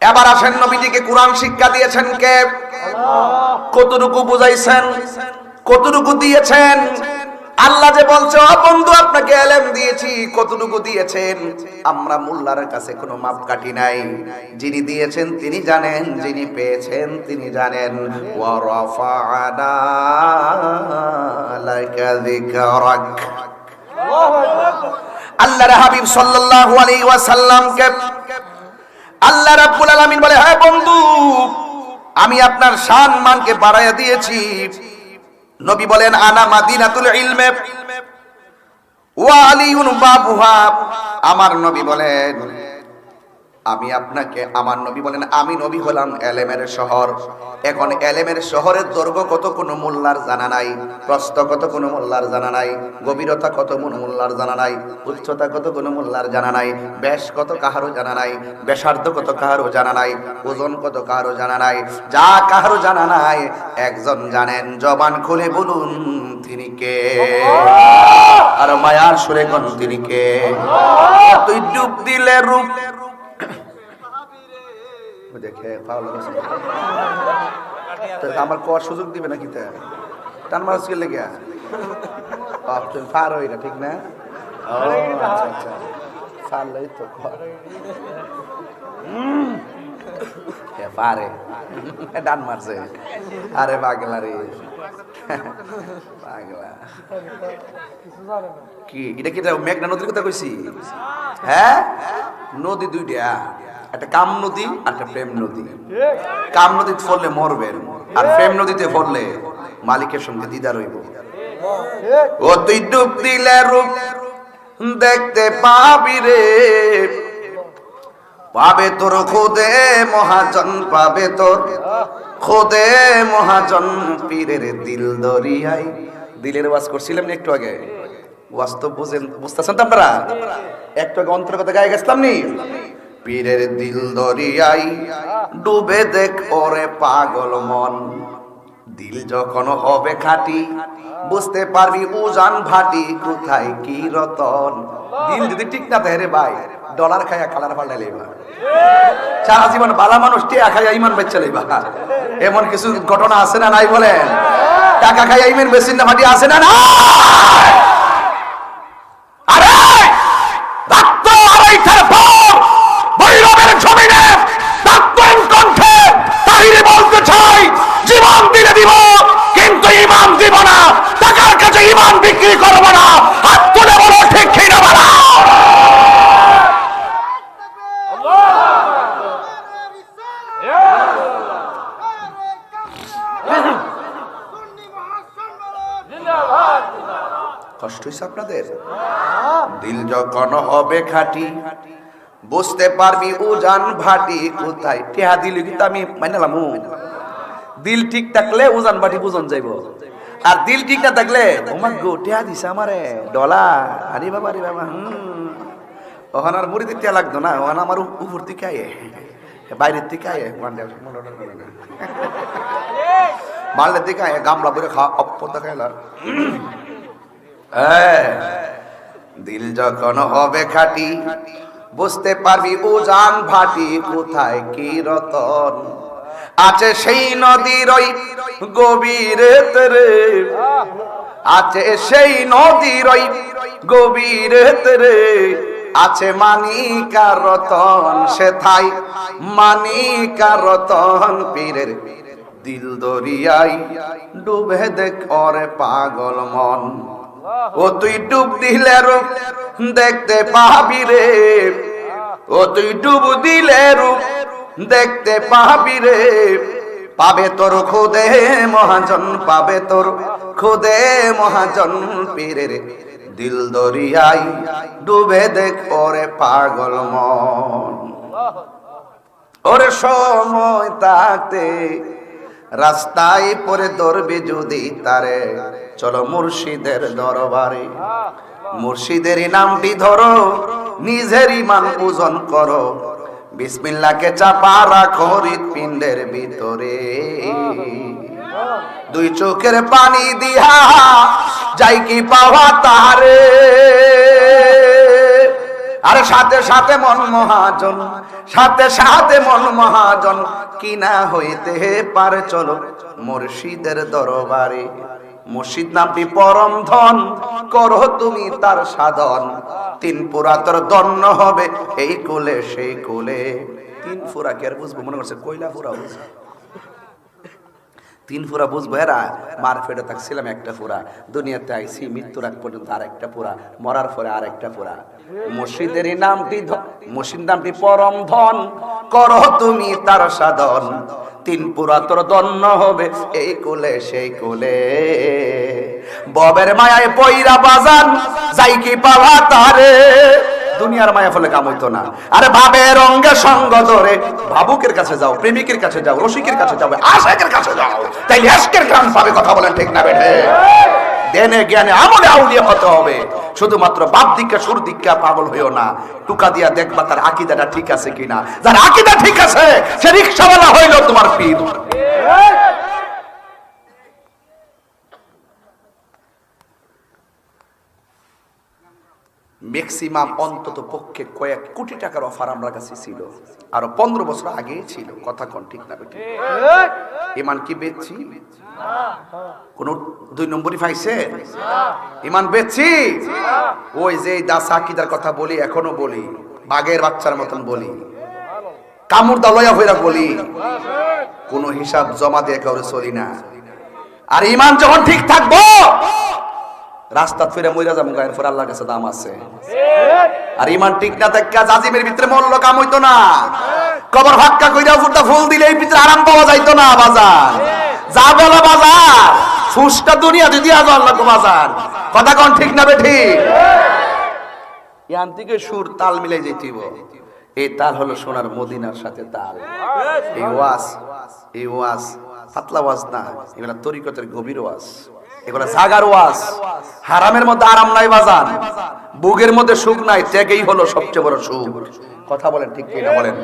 এবার আসেন, নবীজিকে কোরআন শিক্ষা দিয়েছেন কে? কতটুকু বুঝাইছেন, কতটুকু দিয়েছেন? আল্লাহ যে বলছে, ও বন্ধু আপনাকে ইলম দিয়েছি, কতটুকু দিয়েছেন? আমরা মোল্লার কাছে কোনো মাপকাঠি নাই। যিনি দিয়েছেন তিনি জানেন, যিনি পেয়েছেন তিনি জানেন। ওয়া রাফা'না লাকা যিকরাক। আল্লাহর হাবিব সাল্লাল্লাহু আলাইহি ওয়াসাল্লামকে আল্লাহ রাব্বুল আলামিন বলে, হ্যাঁ বন্ধু, আমি আপনার শান মানকে বাড়াইয়া দিয়েছি। নবী বলেন, আনা মাদিনাতুল ইলমে ওয়া আলিউন বাবুহা। আমার নবী বলেন, আমি আপনাকে, আমার নবী বলেন, আমি নবী হলাম এলেমের শহর। এখন এলেমের শহরের দৈর্ঘ্য কত কোনো মোল্লার জানা নাই, প্রস্থ কত কোনো মোল্লার জানা নাই, গভীরতা কত কোনো মোল্লার জানা নাই, উচ্চতা কত কোনো মোল্লার জানা নাই, ব্যাস কত কাহারও জানা নাই, ব্যাসার্ধ কত কাহারও জানা নাই, ওজন কত কাহারও জানা নাই। যা কাহারও জানা নাই একজন জানেন, জবান খুলে বলুন তিনি কে? আর মায়ার সুরে কোন তিনি কে? তুই ডুব দিলে রূপ দেখে আমার কোয়ার সুযোগ দিবে নাকি? টান মাস গেলে গিয়া পার হই না, ঠিক না? আচ্ছা পারলেই তো পারে, ডান মারছে। আরে পাগলা রে, পাগলা কি এটা? কি মেঘনা নদীর কথা কইছি? হ্যাঁ, নদী দুইটা, একটা কাম নদী আর একটা প্রেম নদী। কাম নদীতে পড়লে মরবেন, আর প্রেম নদীতে পড়লে মালিকের সঙ্গে দিদার হইব। ও তুই ডুব দিলে রূপ দেখতে পাবি রে, পাবে তোর খোদে মহাজন, পাবে তোর খোদে মহাজন। পীরের দিল দরিয়াই। দিলের ওয়াজ করছিলাম না একটু আগে, ওয়াজ তো বুঝতেছেন তো আপনারা? একটু আগে অন্তর্গত গায়ে গেছিলাম নি? পীরের দিল দরিয়াই ডুবে দেখ ওরে পাগল মন। দিল যখন হবে খাঁটি বুঝতে পারবি উজান ভাটি, কোথায় কি রতন। দিল যদি ঠিক না থাকে রে ভাই, ডলার খাইয়া কালার পাল্টাই লইবা, সারা জীবন বালা মানুষ টিয়া খাইয়া ইমান বেচা লইবা। এমন কিছু ঘটনা আছে না নাই বলেন? টাকা খাইয়া ইমান বেশি না ভাটি আছে না? না জীবন দিলে দিব, কিন্তু ইমান দিব না। টাকার কাছে ইমান বিক্রি করব না। হাত তুলে বলো ঠিক কি না বলো? কষ্ট হইছে আপনাদের? দিল যখন হবে খাঁটি বুঝতে পারবি উজান ভাটি, কোথায় টেহা দিলি কিন্তু আমি মাইনালাম। দিল ঠিক থাকলে উজান বাটি বুঝন যাইব, আর দিল ঠিক না থাকলে ওমা গো টেহা দিছে আমারে ডলার, আরে বাবা রে বাবা। ওখান আর মুড়ি দিতে লাগতো না, ওখানে আমার উপর থেকে আয়ে, বাইরের থেকে আয়ে, মারলে থেকে আয়ে গামলা বলে খাওয়া অপতা খাইলার। দিল যখন হবে খাঁটি বুঝতে পারবি উজান ভাটি, কোথায় কি রতন। আছে সেই নদীর ওই গভীরেতে রে, আছে সেই নদীর ওই গভীরেতে রে, আছে মানিকা রতন সেথাই মানিকা রতন। পীরের দিল দরিয়াই ডুবে দেখ ওরে পাগল মন। ও তুই ডুব দিলে রূপ দেখতে পাবি রে, ও তুই ডুব দিলে রূপ দেখতে পাবি রে, পাবে তোর খোদে মহাজন, পাবে তোর খোদে মহাজন। পীরের দিল দরিয়াই ডুবে দেখ ওরে পাগল মন। ওরে সময় থাকতে রাস্তায় পরে ধরবি যদি তারে, চলো মুর্শিদের দরবারে। মুর্শিদের নামটি ধরো, নিজের ইমান পূজন করো, বিসমিল্লাহকে চাপা রাখো হৃৎপিণ্ডের ভিতরে। দুই চোখের পানি দিয়া যাই কি পাওয়া তারে, আরে সাথে সাথে মন মহাজন, সাথে সাথে মন মহাজন, কিনা হইতে পারে চলো মুর্শিদের দরবারে। মুর্শিদ নামটি পরম ধন, করো তুমি তার সাধন, তিন পুরা তোর দন্য হবে এই কুলে সেই কুলে। তিন ফুরা কে আর বুঝবো, মনে করছে কয়লা ফুরা বুঝবো, তিন ফুরা বুঝবো এরা। মার ফেটে থাকছিলাম একটা ফুরা, দুনিয়াতে আইসি মৃত্যুর আগ পর্যন্ত আর একটা ফুরা, মরার পরে আর একটা ফুরা। মুর্শিদের নামটি, মুর্শিদ নামটি পরম ধন, করো তুমি তার সাধন, তিন পুরা তোর দন্য হবে এই কুলে সেই কুলে। ববের মায়ায় পয়রা বাজান, যাই কি পাওয়া তারে, দুনিয়ার মায়া ফলে কাম হইতো না। আরে ভাবের অঙ্গে সঙ্গ ধরে, ভাবুকের কাছে যাও, প্রেমিকের কাছে যাও, রসিকের কাছে যাও, আশিকের কাছে যাও, তাই আশকের গান পাবে। কথা বলেন ঠিক না বেঠে? দেনে জ্ঞানে আমলে আউলিয়া হতে হবে। শুধুমাত্র বাপ দীক্ষা সুর দীক্ষা পাগল হইও না, টুকা দিয়া দেখবা তার আকীদাটা ঠিক আছে কিনা। যার আকীদা ঠিক আছে সে রিকশাওয়ালা হইল তোমার পীর। ম্যাক্সিমাম অন্তত পক্ষে কয়েক কোটি টাকার অফার আমরা কাছে ছিল, আরো 15 বছর আগে ছিল। কথা কোন ঠিক না বেটি? ইমান কি বেচছি? কোন 2 নম্বরই পাইছে? ইমান বেচছি? ওই যে দাস আকীদার কথা বলি, এখনো বলি, বাঘের বাচ্চার মতন বলি, কামড় দালয়া হইরা বলি, কোন হিসাব জমা দিয়ে কাউরে চলি না। আর ইমান যখন ঠিক থাকবো, রাস্তা ফিরে মইরা যাবো, গায়ের পর আল্লাহর কাছে দাম আছে। আর ইমান ঠিক না থাকা জাজিমের ভিতরে মল্ল কাম হইতো না, কবর ফাক্কা কইরা ফুটা ফুল দিলে এই ভিতরে আরাম পাওয়া যাইতো না। বাজার যা বলা বাজার, ফুসটা দুনিয়া যদি আজ আল্লাহ কো বাজার। কথা কোন ঠিক না বেঠি? ইয়ান থেকে সুর তাল মিলাই যাইতিব। এই তাল হলো সোনার মদিনার সাথে তাল। এই ওয়াজ পাতলা ওয়াজ না, এগুলা তরিকতের গভীর ওয়াজ, এগুলা জাগার ওয়াজ। হারামের মধ্যে আরাম নাই বাজান, বুকের মধ্যে সুখ নাই, ত্যাগেই হলো সবচেয়ে বড় সুখ। কথা বলেন ঠিক কিনা বলেন?